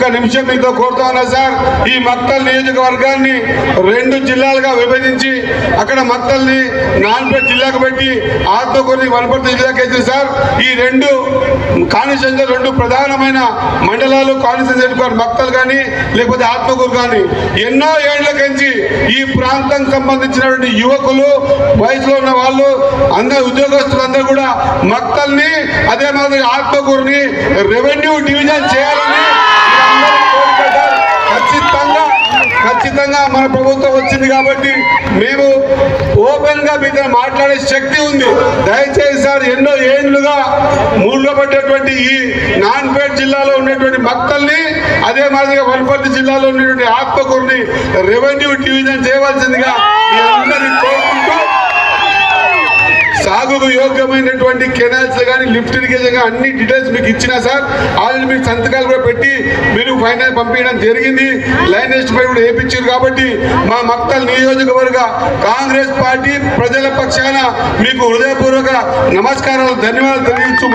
ఒక్క నిమిషం మీతో కోరుతా ఉన్నా సార్. ఈ మక్తల్ నియోజకవర్గాన్ని 2 జిల్లాలుగా విభజించి అక్కడ మక్తల్ని నాన్పేట జిల్లాకు పెట్టి ఆత్మకూరుని వనపర్తి జిల్లాకి వేసింది సార్. ఈ 2 కాన్స్టిట్యూన్సీ 2 ప్రధానమైన మండలాలు కాన్స్టిట్యూన్సీ మక్తల్ కానీ లేకపోతే ఆత్మకూరు కానీ ఎన్నో ఏళ్ల కంచి ఈ ప్రాంతానికి సంబంధించినటువంటి యువకులు వయసులో ఉన్న వాళ్ళు అందరు ఉద్యోగస్తులందరూ కూడా మక్తల్ని అదే మాదిరి ఆత్మకూరుని రెవెన్యూ డివిజన్ చేయాలని ఖచ్చితంగా మన ప్రభుత్వం వచ్చింది కాబట్టి మేము ఓపెన్ గా మీతో మాట్లాడే శక్తి ఉంది. దయచేసి సార్ ఎన్నో ఏళ్లుగా మూలపడ్డటువంటి ఈ నాన్పేట జిల్లాలో ఉన్నటువంటి మక్తల్ని అదే మాదిరిగా వనపర్తి జిల్లాలో ఉన్నటువంటి ఆత్మకూరుని రెవెన్యూ డివిజన్ చేయవలసిందిగా మీ అందరినీ కోరుకుంటూ సాగుకు యోగ్యమైనటువంటి కెనాల్స్ కానీ లిఫ్ట్ ఇరిగేషన్ అన్ని డీటెయిల్స్ మీకు ఇచ్చినా సార్. ఆల్రెడీ మీకు సంతకాలు కూడా పెట్టి మీరు ఫైనల్ పంపించడం జరిగింది. లైన్ ఎస్టిమేట్ కూడా వేయించారు. కాబట్టి మా మక్తల్ నియోజకవర్గ కాంగ్రెస్ పార్టీ ప్రజల పక్షాన మీకు హృదయపూర్వక నమస్కారాలు ధన్యవాదాలు తెలియజేస్తూ